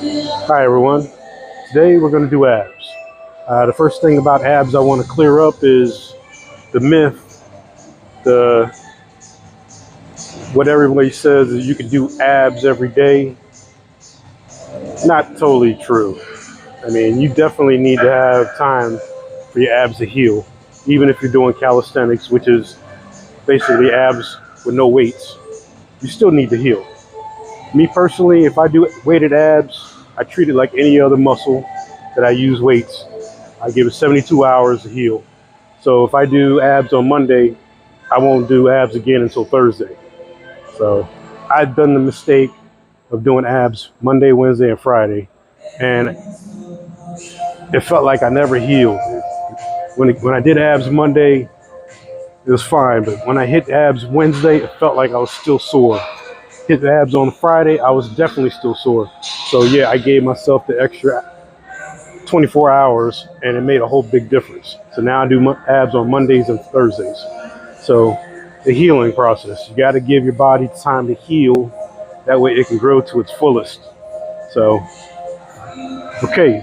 Hi everyone, today we're going to do abs. The first thing about abs I want to clear up is the myth, the what everybody says is you can do abs every day. Not totally true. I mean, you definitely need to have time for your abs to heal, even if you're doing calisthenics, which is basically abs with no weights. You still need to heal. Me personally, if I do weighted abs, I treat it like any other muscle that I use weights. I give it 72 hours to heal. So if I do abs on Monday, I won't do abs again until Thursday. So I've done the mistake of doing abs Monday, Wednesday, and Friday, and it felt like I never healed. When I did abs Monday, it was fine, but when I hit abs Wednesday, it felt like I was still sore. Hit abs on Friday, I was definitely still sore. So yeah, I gave myself the extra 24 hours and it made a whole big difference. So now I do abs on Mondays and Thursdays. So the healing process, you got to give your body time to heal. That way it can grow to its fullest. So, okay,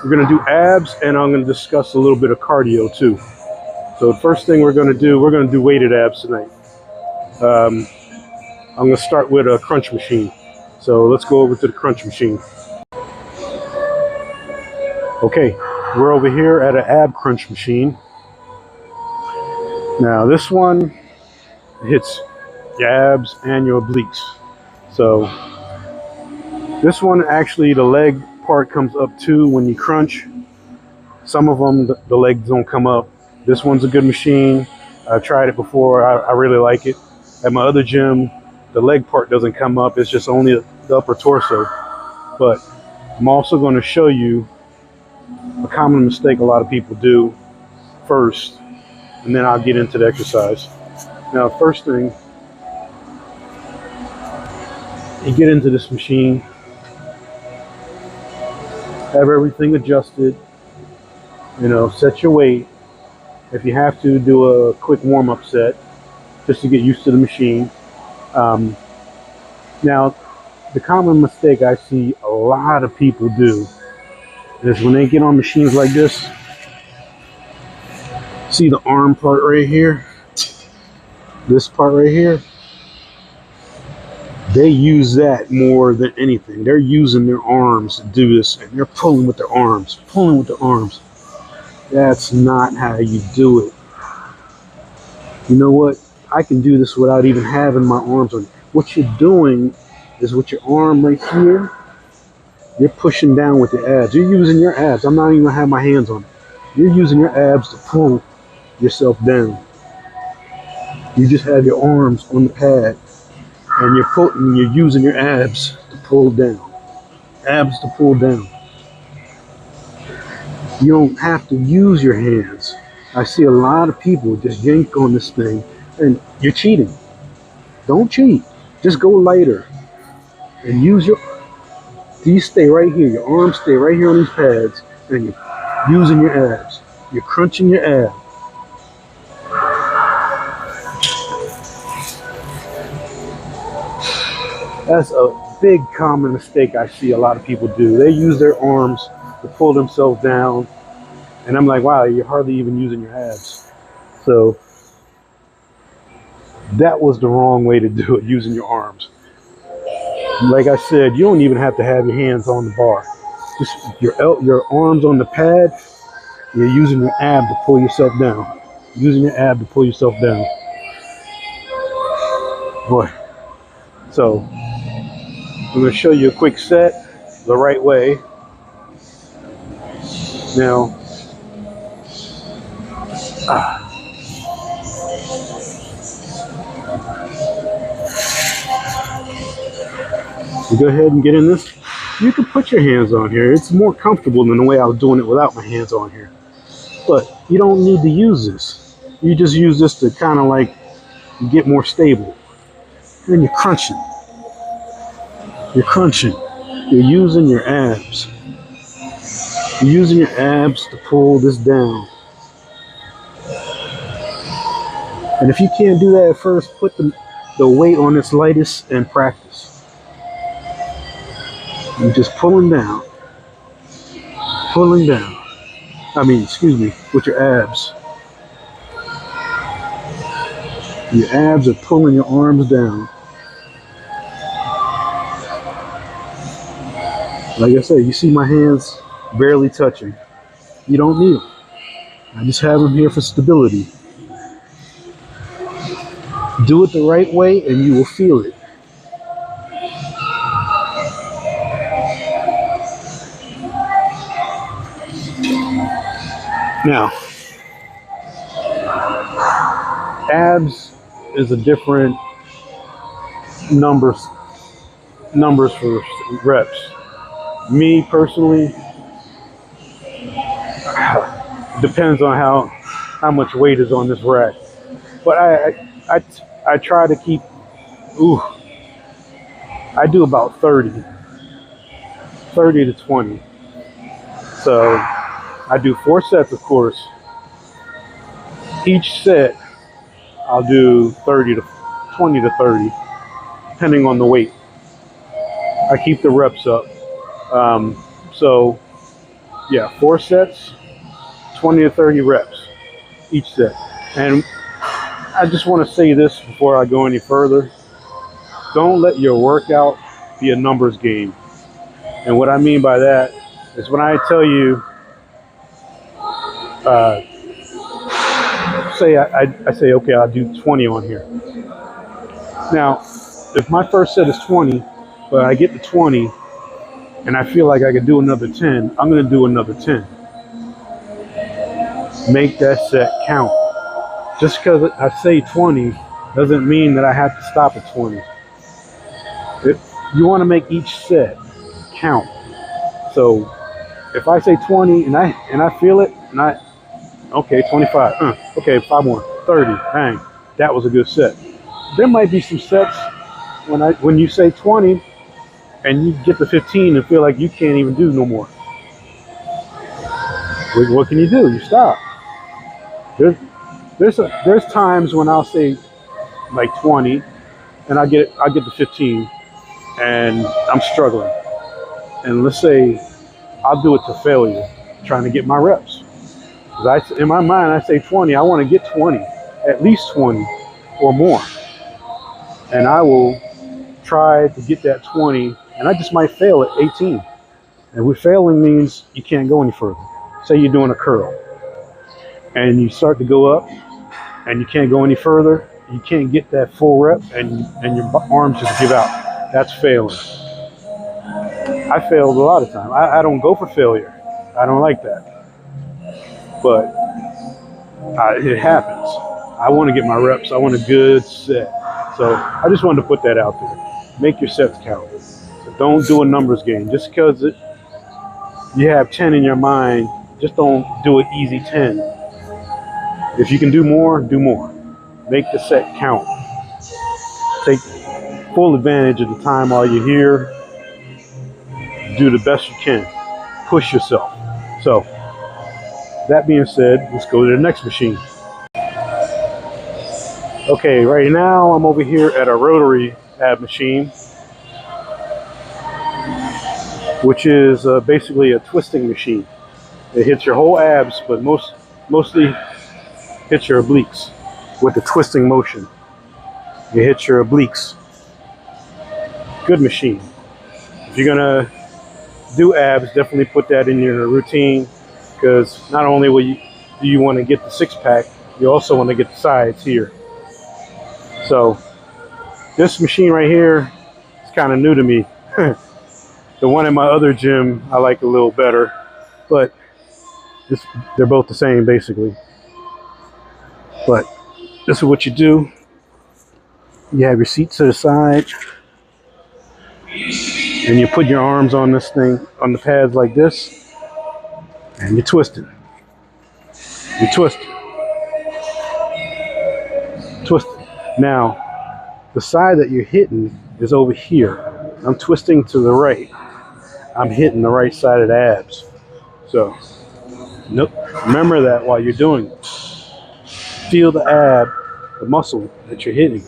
we're going to do abs and I'm going to discuss a little bit of cardio too. So the first thing we're going to do weighted abs tonight. I'm going to start with a crunch machine. So let's go over to the crunch machine. Okay, we're over here at an ab crunch machine. Now this one hits your abs and your obliques. So this one actually the leg part comes up too when you crunch. Some of them the legs don't come up. This one's a good machine. I've tried it before. I really like it. At my other gym, the leg part doesn't come up. It's just only the upper torso. But I'm also going to show you a common mistake a lot of people do first, and then I'll get into the exercise. Now, first thing, you get into this machine, have everything adjusted, set your weight. If you have to, do a quick warm-up set just to get used to the machine. Now, the common mistake I see a lot of people do is when they get on machines like this, see the arm part right here, this part right here, they use that more than anything. They're using their arms to do this, and they're pulling with their arms. That's not how you do it. You know what? I can do this without even having my arms on. What you're doing is with your arm right here, you're pushing down with your abs. You're using your abs. I'm not even gonna have my hands on it. You're using your abs to pull yourself down. You just have your arms on the pad, and you're using your abs to pull down. Abs to pull down. You don't have to use your hands. I see a lot of people just yank on this thing, and you're cheating. Don't cheat. Just go lighter and use these stay right here. Your arms stay right here on these pads, and you're using your abs. You're crunching your abs. That's a big common mistake I see a lot of people do. They use their arms to pull themselves down, and I'm like, wow, you're hardly even using your abs. So that was the wrong way to do it, using your arms. Like I said, you don't even have to have your hands on the bar. Just your arms on the pad, you're using your ab to pull yourself down. Using your ab to pull yourself down. Boy. So, I'm going to show you a quick set the right way. Now, you go ahead and get in this. You can put your hands on here. It's more comfortable than the way I was doing it without my hands on here. But you don't need to use this. You just use this to kind of like get more stable. And then you're crunching. You're crunching. You're using your abs. You're using your abs to pull this down. And if you can't do that at first, put the weight on its lightest and practice. You're just pulling down, pulling down. I mean, excuse me, with your abs. Your abs are pulling your arms down. Like I said, you see my hands barely touching. You don't need them. I just have them here for stability. Do it the right way and you will feel it. Now, abs is a different numbers for reps. Me personally, depends on how much weight is on this rack. But I try to keep. Ooh, I do about 30 to 20. So I do 4 sets, of course. Each set I'll do 30 to 20 to 30, depending on the weight. I keep the reps up. So yeah, 4 sets, 20 to 30 reps each set. And I just want to say this before I go any further. Don't let your workout be a numbers game. And what I mean by that is when I tell you, I say, okay, I'll do 20 on here. Now, if my first set is 20, but I get to 20 and I feel like I could do another 10, I'm going to do another 10. Make that set count. Just because I say 20 doesn't mean that I have to stop at 20. You want to make each set count. So if I say 20 and I feel it, and okay, 25, okay, 5 more, 30, bang, that was a good set. There might be some sets when you say 20 and you get to 15 and feel like you can't even do no more. What can you do? You stop. There's times when I'll say like 20 and I get to 15 and I'm struggling. And let's say I'll do it to failure, trying to get my reps. In my mind, I say 20. I want to get 20, at least 20 or more. And I will try to get that 20, and I just might fail at 18. And with failing means you can't go any further. Say you're doing a curl, and you start to go up, and you can't go any further. You can't get that full rep, and your arms just give out. That's failing. I failed a lot of times. I don't go for failure. I don't like that. But it happens. I want to get my reps. I want a good set. So I just wanted to put that out there. Make your sets count. So don't do a numbers game. Just because you have 10 in your mind, just don't do an easy 10. If you can do more, do more. Make the set count. Take full advantage of the time while you're here. Do the best you can. Push yourself. So, that being said, let's go to the next machine. Okay, right now I'm over here at a rotary ab machine, which is basically a twisting machine. It hits your whole abs, but mostly hits your obliques with the twisting motion. It hits your obliques. Good machine. If you're gonna do abs, definitely put that in your routine, because not only do you want to get the 6-pack, you also want to get the sides here. So this machine right here is kind of new to me. The one in my other gym I like a little better, but they're both the same basically. But this is what you do. You have your seat to the side, and you put your arms on this thing, on the pads like this, and you're twisting. You're twisting. Twisting. Now, the side that you're hitting is over here. I'm twisting to the right. I'm hitting the right side of the abs. So, remember that while you're doing it. Feel the ab, the muscle that you're hitting.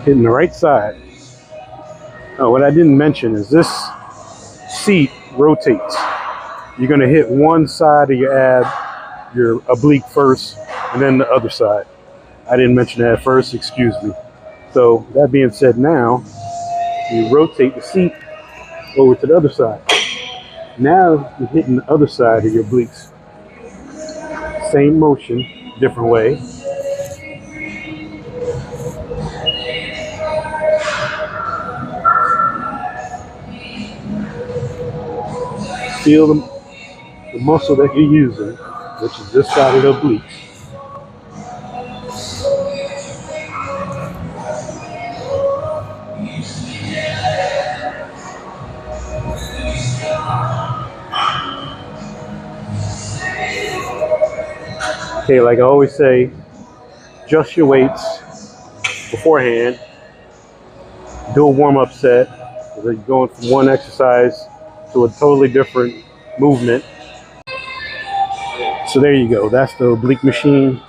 Hitting the right side. Oh, what I didn't mention is this seat rotates. You're going to hit one side of your ab, your oblique first, and then the other side. I didn't mention that first, excuse me. So that being said, now you rotate the seat over to the other side. Now you're hitting the other side of your obliques. Same motion, different way. Feel the muscle that you're using, which is this side of the oblique. Okay, like I always say, adjust your weights beforehand. Do a warm-up set. You're going from one exercise to a totally different movement. So there you go. That's the oblique machine.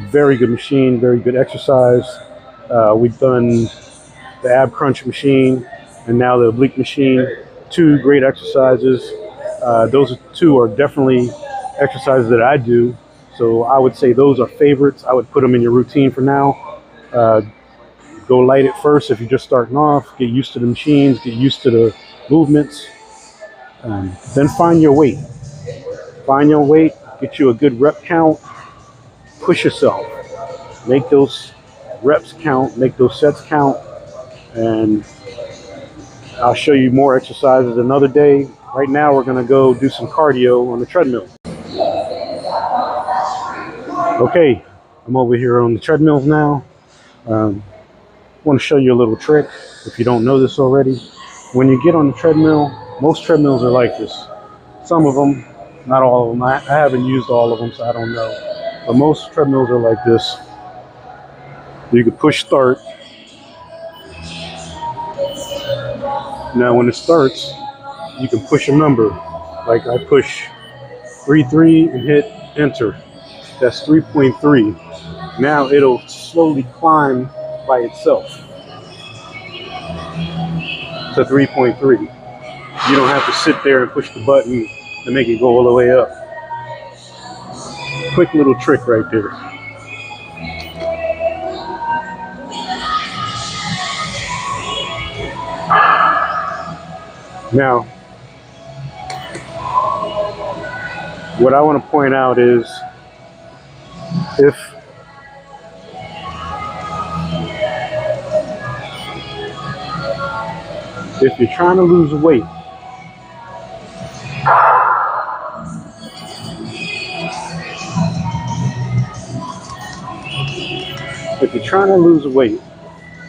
Very good machine, very good exercise. We've done the ab crunch machine and now the oblique machine. Two great exercises. Those two are definitely exercises that I do. So I would say those are favorites. I would put them in your routine for now. Go light at first if you're just starting off. Get used to the machines, get used to the movements. Then find your weight. Find your weight, get you a good rep count. Push yourself. Make those reps count, make those sets count. And I'll show you more exercises another day. Right now we're going to go do some cardio on the treadmill. Okay, I'm over here on the treadmills now. I want to show you a little trick if you don't know this already. When you get on the treadmill, most treadmills are like this. Some of them, not all of them. I haven't used all of them, so I don't know. But most treadmills are like this. You can push start. Now when it starts, you can push a number. Like I push 3-3 and hit enter. That's 3.3. Now it'll slowly climb by itself to 3.3. You don't have to sit there and push the button to make it go all the way up. Quick little trick right there. Now, what I want to point out is if you're trying to lose weight,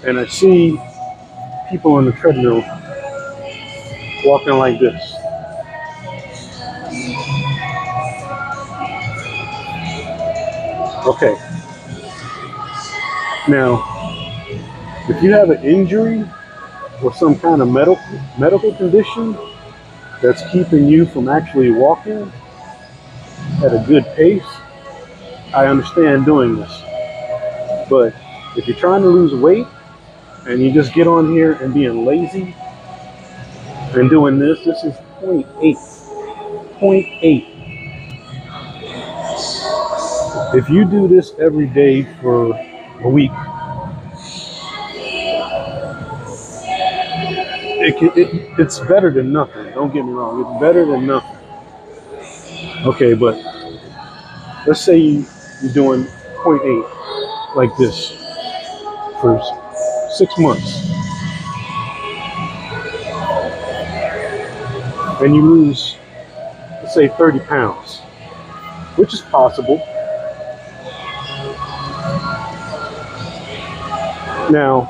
and I see people on the treadmill walking like this. Okay. Now, if you have an injury or some kind of medical condition that's keeping you from actually walking at a good pace, I understand doing this. But if you're trying to lose weight and you just get on here and being lazy and doing this is 0.8. 0.8. If you do this every day for a week, it's better than nothing. Don't get me wrong. It's better than nothing. Okay, but let's say you're doing 0.8 like this for 6 months. And you lose, let's say, 30 pounds, which is possible. Now,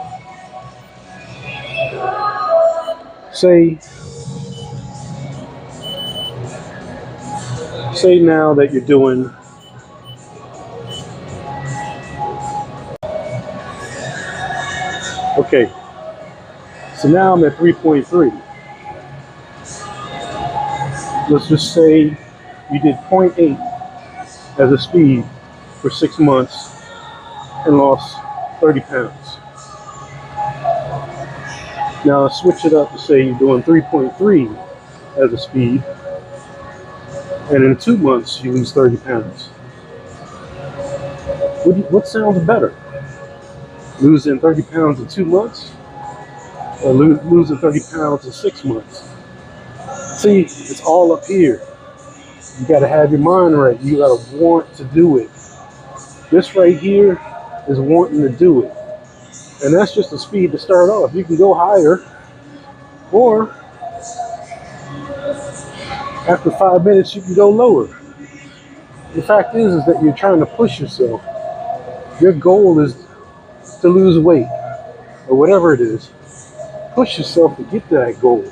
say now that you're doing okay, so now I'm at 3.3. Let's just say you did 0.8 as a speed for 6 months and lost 30 pounds. Now let's switch it up to say you're doing 3.3 as a speed, and in 2 months you lose 30 pounds. What sounds better? Losing 30 pounds in 2 months or losing 30 pounds in 6 months? See, it's all up here. You got to have your mind right. You got to want to do it. This right here is wanting to do it. And that's just the speed to start off. You can go higher, or after 5 minutes, you can go lower. The fact is that you're trying to push yourself. Your goal is to lose weight, or whatever it is. Push yourself to get to that goal.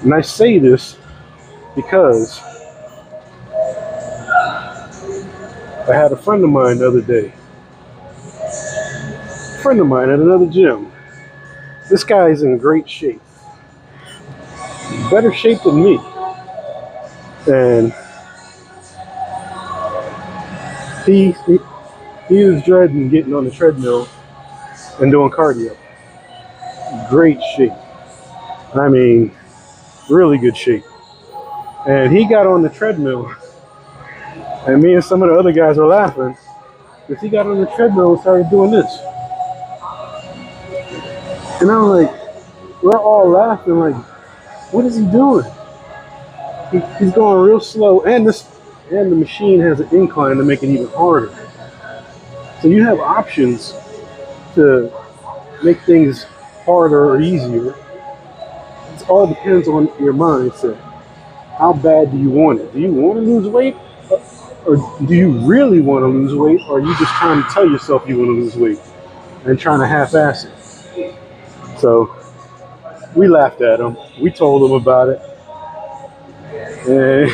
And I say this because I had a friend of mine the other day. A friend of mine at another gym. This guy is in great shape. Better shape than me. And he was dreading getting on the treadmill and doing cardio. Great shape. I mean, really good shape. And he got on the treadmill, and me and some of the other guys were laughing because he got on the treadmill and started doing this. And I'm like, we're all laughing like, what is he doing? He's going real slow, and the machine has an incline to make it even harder. So you have options to make things harder or easier. It all depends on your mindset. How bad do you want it? Do you want to lose weight? Or do you really want to lose weight? Or are you just trying to tell yourself you want to lose weight and trying to half-ass it? So we laughed at him. We told him about it. And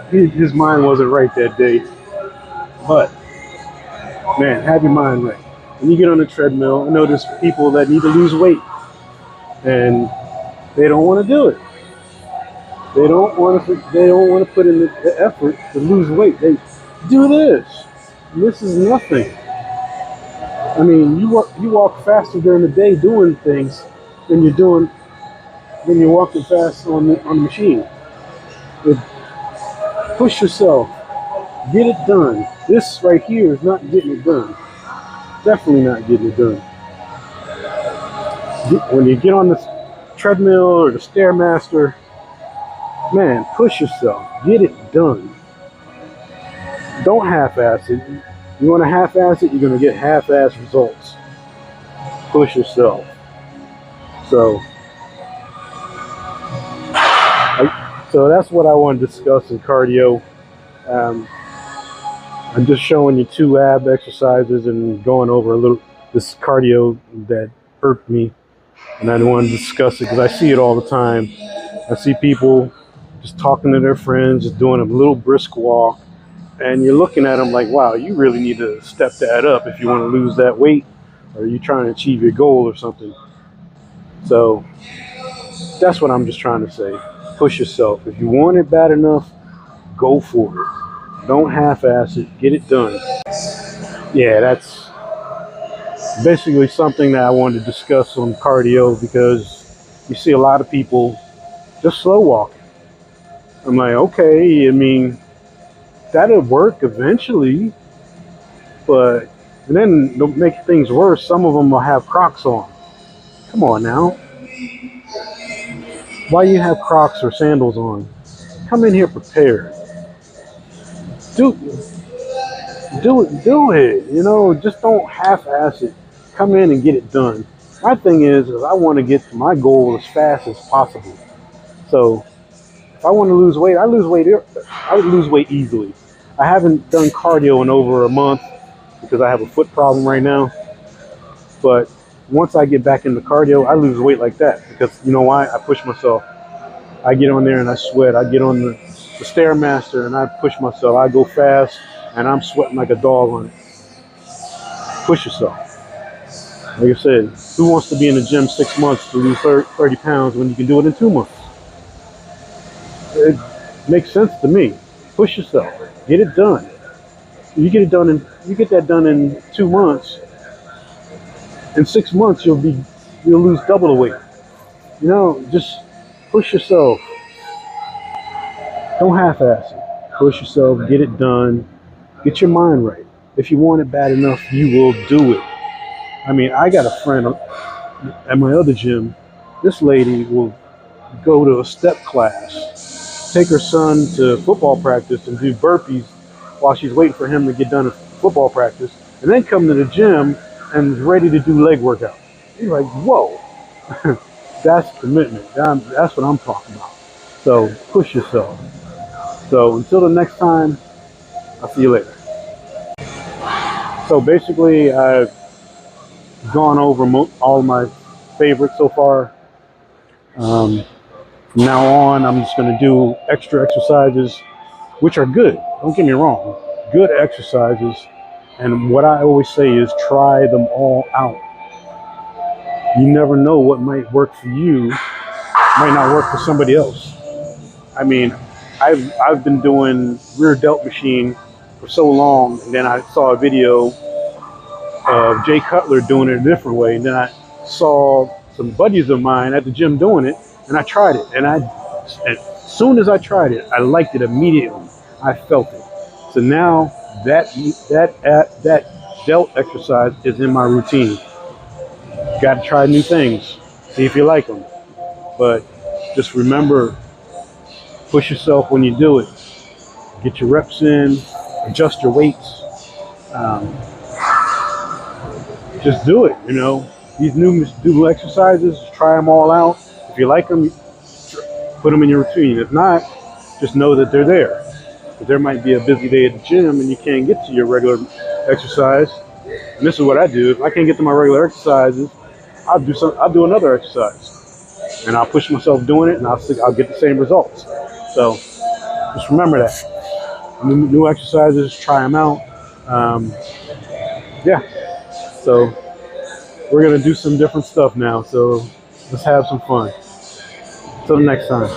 his mind wasn't right that day. But, man, have your mind right. When you get on the treadmill, I know there's people that need to lose weight. And they don't want to do it. They don't want to put in the effort to lose weight. They do this. This is nothing. I mean, you walk faster during the day doing things than you're walking fast on the machine. Push yourself. Get it done. This right here is not getting it done. Definitely not getting it done. When you get on the treadmill or the Stairmaster, man, push yourself. Get it done. Don't half-ass it. You want to half-ass it, you're going to get half-ass results. Push yourself. So that's what I want to discuss in cardio. I'm just showing you 2 ab exercises and going over a little this cardio that irked me, and I want to discuss it because I see it all the time. I see people just talking to their friends, just doing a little brisk walk, and you're looking at them like, wow, you really need to step that up if you want to lose that weight, or you're trying to achieve your goal or something. So that's what I'm just trying to say. Push yourself. If you want it bad enough, go for it. Don't half-ass it. Get it done. Yeah, that's basically something that I wanted to discuss on cardio, because you see a lot of people just slow walking. I'm like, okay, I mean, that'll work eventually, but then to make things worse, some of them will have Crocs on. Come on now. Why you have Crocs or sandals on? Come in here prepared. Do it. You know, just don't half-ass it. Come in and get it done. My thing is I want to get to my goal as fast as possible. So if I want to lose weight, I would lose weight easily. I haven't done cardio in over a month because I have a foot problem right now. But once I get back into cardio, I lose weight like that, because you know why? I push myself. I get on there and I sweat. I get on the Stairmaster and I push myself. I go fast and I'm sweating like a dog on it. Push yourself. Like I said, who wants to be in the gym 6 months to lose 30 pounds when you can do it in 2 months? It makes sense to me. Push yourself. Get it done. You get that done in 2 months. In 6 months, you'll be you'll lose double the weight. You know, just push yourself. Don't half-ass it. Push yourself, get it done, get your mind right. If you want it bad enough, you will do it. I mean, I got a friend at my other gym. This lady will go to a step class, take her son to football practice and do burpees while she's waiting for him to get done at football practice, and then come to the gym and is ready to do leg workout. You're like, whoa, that's commitment. That's what I'm talking about. So push yourself. So until the next time, I'll see you later. So basically, I've gone over all my favorites so far. From now on, I'm just going to do extra exercises, which are good. Don't get me wrong. Good exercises. And what I always say is try them all out. You never know what might work for you, might not work for somebody else. I mean, I've been doing rear delt machine for so long, and then I saw a video of Jay Cutler doing it a different way, and then I saw some buddies of mine at the gym doing it, and I tried it, and as soon as I tried it, I liked it immediately. I felt it. So now that delt exercise is in my routine. Got to try new things, see if you like them. But just remember, push yourself when you do it. Get your reps in, adjust your weights. Just do it, you know. These new exercises, try them all out. If you like them, put them in your routine. If not, just know that they're there. But there might be a busy day at the gym and you can't get to your regular exercise. And this is what I do. If I can't get to my regular exercises, I'll do another exercise, and I'll push myself doing it, and I'll get the same results. So just remember that. New exercises, try them out. Yeah. So we're gonna do some different stuff now. So let's have some fun. Till the next time.